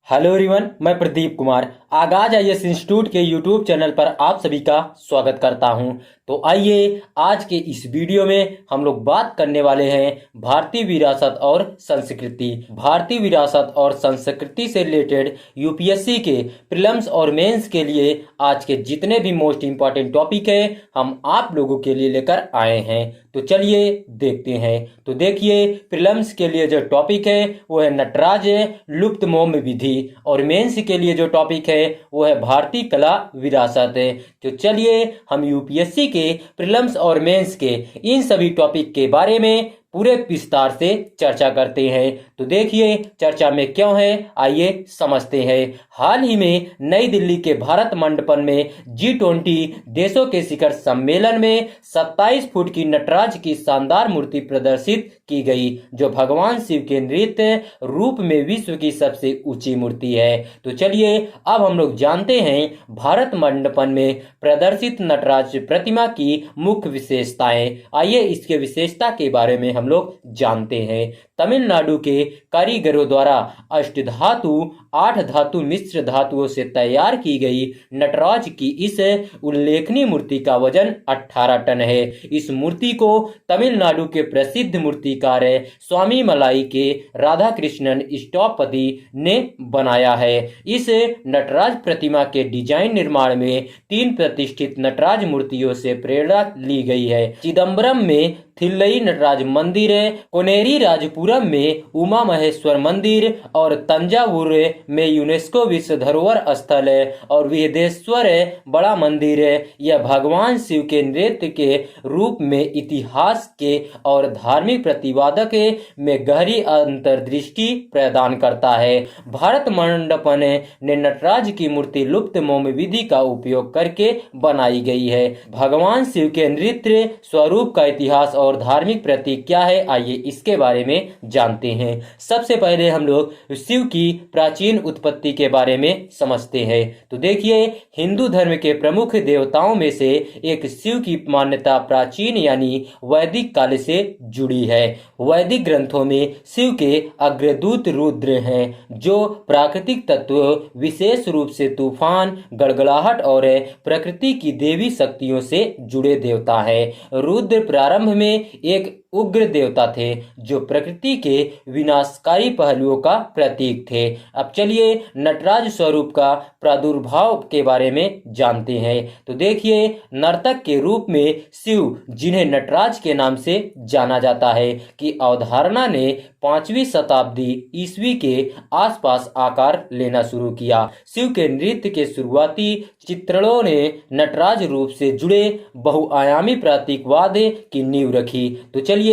Hello everyone, मैं प्रदीप कुमार आगाज IAS institute के यूट्यूब चैनल पर आप सभी का स्वागत करता हूं। तो आइए आज के इस वीडियो में हम लोग बात करने वाले हैं भारतीय विरासत और संस्कृति। भारतीय विरासत और संस्कृति से रिलेटेड यूपीएससी के प्रीलिम्स और मेंस के लिए आज के जितने भी मोस्ट इंपॉर्टेंट टॉपिक है हम आप लोगों के लिए लेकर आए हैं। तो चलिए देखते हैं। तो देखिए, प्रीलिम्स के लिए जो टॉपिक है वो है नटराज लुप्त मोम विधि और मेंस के लिए जो टॉपिक है वो है भारतीय कला विरासत है। तो चलिए हम यूपीएससी के प्रीलिम्स और मेंस के इन सभी टॉपिक के बारे में पूरे विस्तार से चर्चा करते हैं। तो देखिए चर्चा में क्यों है, आइए समझते हैं। हाल ही में नई दिल्ली के भारत मंडपम में G20 देशों के शिखर सम्मेलन में 27 फुट की नटराज की शानदार मूर्ति प्रदर्शित की गई, जो भगवान शिव के नृत्य रूप में विश्व की सबसे ऊंची मूर्ति है। तो चलिए अब हम लोग जानते हैं भारत मंडपम में प्रदर्शित नटराज प्रतिमा की मुख्य विशेषताएं। आइए इसके विशेषता के बारे में हम लोग जानते हैं। तमिलनाडु के कारीगरों द्वारा अष्टधातु 8 धातु मिश्र धातुओं से तैयार की गई नटराज की इस उल्लेखनीय मूर्ति का वजन 18 टन है। इस मूर्ति को तमिलनाडु के प्रसिद्ध मूर्तिकार स्वामी मलाई के राधा कृष्णन स्टॉपपति ने बनाया है। इस नटराज प्रतिमा के डिजाइन निर्माण में 3 प्रतिष्ठित नटराज मूर्तियों से प्रेरणा ली गई है। चिदम्बरम में थिल्लई नटराज मंदिर, कोनेरी राजपुरम में उमा महेश्वर मंदिर और तंजावुर में यूनेस्को विश्व धरोहर स्थल और विहदेश्वर बड़ा मंदिर यह भगवान शिव के नृत्य के रूप में इतिहास के और धार्मिक प्रतिपादक में गहरी अंतर्दृष्टि प्रदान करता है। भारत मंडपम ने नटराज की मूर्ति लुप्त मोम विधि का उपयोग करके बनाई गई है। भगवान शिव के नृत्य स्वरूप का इतिहास और धार्मिक प्रतीक क्या है, आइए इसके बारे में जानते हैं। सबसे पहले हम लोग शिव की प्राचीन उत्पत्ति के बारे में समझते हैं। तो देखिए, हिंदू धर्म के प्रमुख देवताओं में से एक शिव की मान्यता प्राचीन यानी वैदिक काल से जुड़ी है। वैदिक ग्रंथों में शिव के अग्रदूत रुद्र हैं, जो प्राकृतिक तत्व विशेष रूप से तूफान, गड़गड़ाहट और प्रकृति की देवी शक्तियों से जुड़े देवता है। रुद्र प्रारंभ में एक उग्र देवता थे जो प्रकृति के विनाशकारी पहलुओं का प्रतीक थे। अब चलिए नटराज स्वरूप का प्रादुर्भाव के बारे में जानते हैं। तो देखिए, नर्तक के रूप में शिव, जिन्हें नटराज के नाम से जाना जाता है, की अवधारणा ने 5वीं शताब्दी ईस्वी के आसपास आकार लेना शुरू किया। शिव के नृत्य के शुरुआती चित्रणों ने नटराज रूप से जुड़े बहुआयामी प्रतीकवाद की नींव रखी। तो चलिए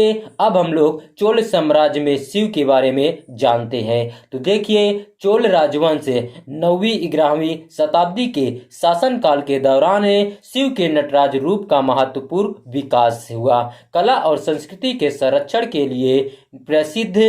अब हम लोग चोल साम्राज्य में शिव के बारे में जानते हैं। तो देखिए, चोल राजवंश 9वीं 11वीं शताब्दी के शासनकाल के दौरान शिव के नटराज रूप का महत्वपूर्ण विकास हुआ। कला और संस्कृति के संरक्षण के लिए प्रसिद्ध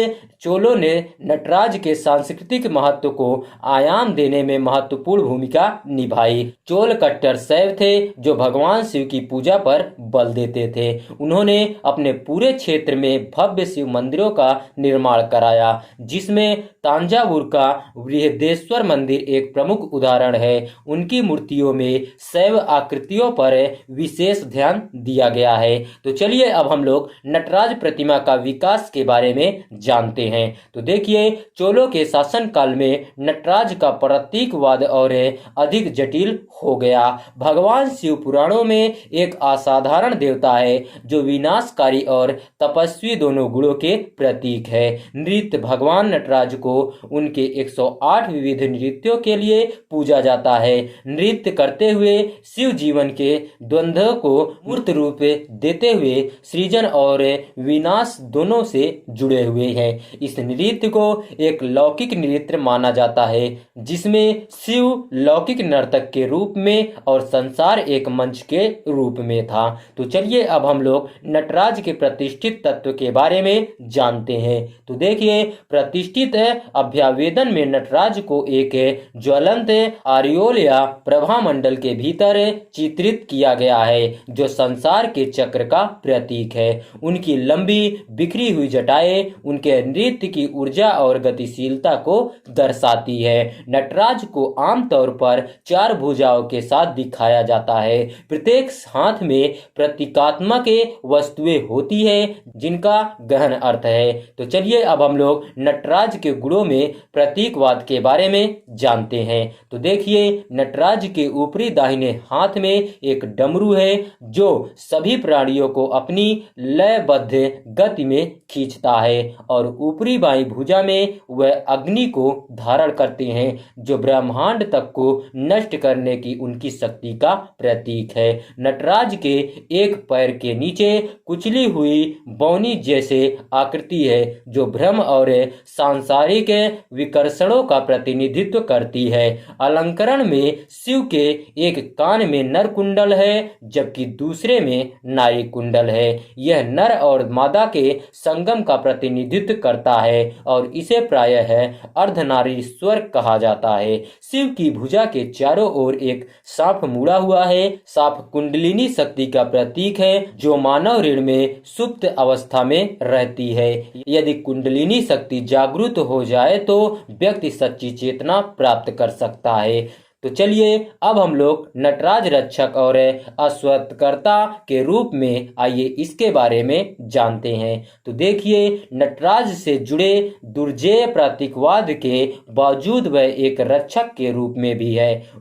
चोलों ने नटराज के सांस्कृतिक महत्व को आयाम देने में महत्वपूर्ण भूमिका निभाई। चोल कट्टर शैव थे जो भगवान शिव की पूजा पर बल देते थे। उन्होंने अपने पूरे क्षेत्र में भव्य शिव मंदिरों का निर्माण कराया, जिसमें तांजावुर का बृहदेश्वर मंदिर एक प्रमुख उदाहरण है। उनकी मूर्तियों में शैव आकृतियों पर विशेष ध्यान दिया गया है। तो चलिए अब हम लोग नटराज प्रतिमा का विकास के बारे में जानते हैं। तो देखिए, चोलों के शासनकाल में नटराज का प्रतीकवाद और अधिक जटिल हो गया। भगवान शिव पुराणों में एक असाधारण देवता है जो विनाशकारी और तपस्वी दोनों गुणों के प्रतीक है। नृत्य भगवान नटराज को उनके 108 विविध नृत्यों के लिए पूजा जाता है। नृत्य करते हुए शिव जीवन के द्वंद्व को मूर्त रूप देते हुए सृजन और विनाश दोनों से जुड़े हुए हैं। इस नृत्य को एक लौकिक नृत्य माना जाता है, जिसमें शिव लौकिक नर्तक के रूप में और संसार एक मंच के रूप में था। तो चलिए अब हम लोग नटराज के प्रतिष्ठित तत्व के बारे में जानते हैं। तो देखिए, प्रतिष्ठित अभ्यावेदन में नटराज को एक ज्वलंत आरियोल या प्रभा मंडल के भीतर चित्रित किया गया है, जो संसार के चक्र का प्रतीक है। उनकी लंबी बिखरी हुई जटा घटाए उनके नृत्य की ऊर्जा और गतिशीलता को दर्शाती है। नटराज को आमतौर पर 4 भुजाओं के साथ दिखाया जाता है। प्रत्येक हाथ में प्रतीकात्मक वस्तुएं होती है जिनका गहन अर्थ है। तो चलिए अब हम लोग नटराज के गुणों में प्रतीकवाद के बारे में जानते हैं। तो देखिए, नटराज के ऊपरी दाहिने हाथ में एक डमरू है जो सभी प्राणियों को अपनी लयबद्ध गति में खींचता है, और ऊपरी बाईं भुजा में वह अग्नि को धारण करते हैं जो ब्रह्मांड तक को नष्ट करने की उनकी शक्ति का प्रतीक है। नटराज के एक पैर के नीचे कुचली हुई बौनी जैसे आकृति है जो भ्रम और सांसारिक विकर्षणों का प्रतिनिधित्व करती है। अलंकरण में शिव के एक कान में नर कुंडल है जबकि दूसरे में नारी कुंडल है। यह नर और मादा के संगम का प्रतिनिधित्व करता है और इसे प्रायः अर्धनारीश्वर कहा जाता है। शिव की भुजा के चारों ओर एक सांप मुड़ा हुआ है। सांप कुंडलिनी शक्ति का प्रतीक है जो मानव रीढ़ में सुप्त अवस्था में रहती है। यदि कुंडलिनी शक्ति जागृत हो जाए तो व्यक्ति सच्ची चेतना प्राप्त कर सकता है। तो चलिए अब हम लोग नटराज रक्षक और अश्वत्थकर्ता के रूप में आइए इसके बारे में जानते हैं। तो देखिए, नटराज से जुड़े दुर्जेय प्रतीकवाद के बावजूद वह एक रक्षक के रूप में भी है।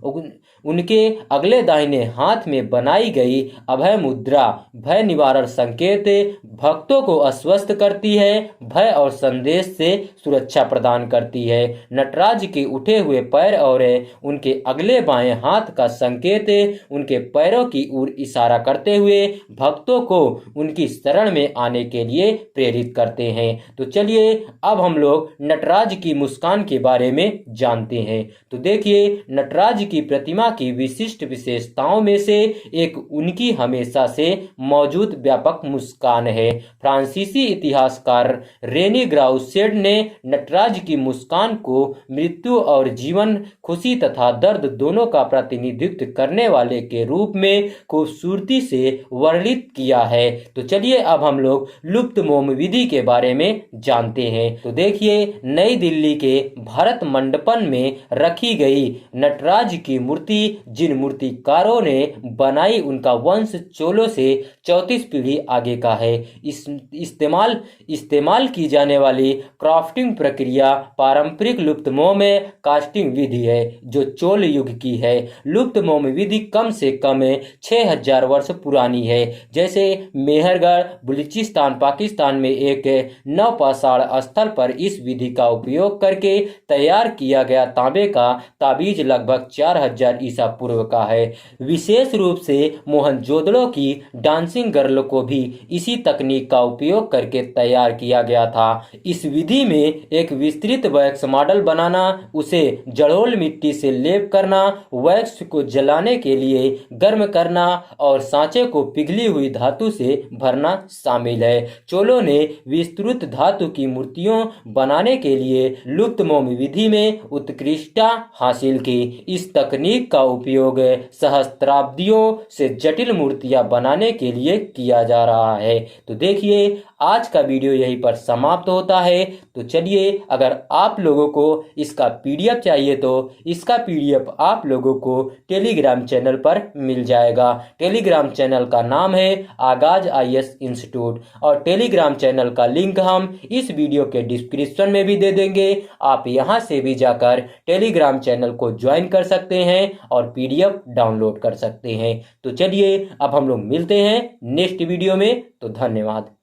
उनके अगले दाहिने हाथ में बनाई गई अभय मुद्रा भय निवारण संकेत भक्तों को आश्वस्त करती है, भय और संदेश से सुरक्षा प्रदान करती है। नटराज के उठे हुए पैर और उनके अगले बाएं हाथ का संकेत उनके पैरों की ओर इशारा करते हुए भक्तों को उनकी शरण में आने के लिए प्रेरित करते हैं। तो चलिए अब हम लोग नटराज की मुस्कान के बारे में जानते हैं। तो देखिए, नटराज की प्रतिमा की विशिष्ट विशेषताओं में से एक उनकी हमेशा से मौजूद व्यापक मुस्कान है। फ्रांसीसी इतिहासकार रेनी ग्राउसेट ने नटराज की मुस्कान को मृत्यु और जीवन, खुशी तथा दर्द दोनों का प्रतिनिधित्व करने वाले के रूप में खूबसूरती से वर्णित किया है। तो चलिए अब हम लोग लुप्त मोम विधि के बारे में जानते हैं। तो देखिए, नई दिल्ली के भारत मंडपम में रखी गई नटराज की मूर्ति जिन मूर्तिकारों ने बनाई उनका वंश चोलों से 34 पीढ़ी आगे का है। इस्तेमाल की जाने वाली क्राफ्टिंग प्रक्रिया पारंपरिक लुप्त मोम कास्टिंग विधि है जो चोल युग की है। लुप्त मोम विधि कम से कम 6000 वर्ष पुरानी है। जैसे मेहरगढ़ बलूचिस्तान पाकिस्तान में एक नवपाषाण स्थल पर इस विधि का उपयोग करके तैयार किया गया तांबे का ताबीज लगभग 4000 ईसा पूर्व का है। विशेष रूप से मोहनजोदड़ो की डांसिंग गर्ल को भी इसी तकनीक का उपयोग करके तैयार किया गया था। इस विधि में एक विस्तृत वैक्स मॉडल बनाना, उसे जड़ोल मिट्टी से लेप करना, वैक्स को जलाने के लिए गर्म करना और सांचे को पिघली हुई धातु से भरना शामिल है। चोलों ने विस्तृत धातु की मूर्तियों बनाने के लिए लुप्त मोम विधि में उत्कृष्टता हासिल की। इस तकनीक का उपयोग सहस्त्राब्दियों से जटिल मूर्तियां बनाने के लिए किया जा रहा है। तो देखिए, आज का वीडियो यहीं पर समाप्त होता है। तो चलिए, अगर आप लोगों को इसका पीडीएफ चाहिए तो इसका पीडीएफ आप लोगों को टेलीग्राम चैनल पर मिल जाएगा। टेलीग्राम चैनल का नाम है आगाज आईएएस इंस्टीट्यूट और टेलीग्राम चैनल का लिंक हम इस वीडियो के डिस्क्रिप्शन में भी दे देंगे। आप यहां से भी जाकर टेलीग्राम चैनल को ज्वाइन कर सकते हैं और पीडीएफ डाउनलोड कर सकते हैं। तो चलिए अब हम लोग मिलते हैं नेक्स्ट वीडियो में। तो धन्यवाद।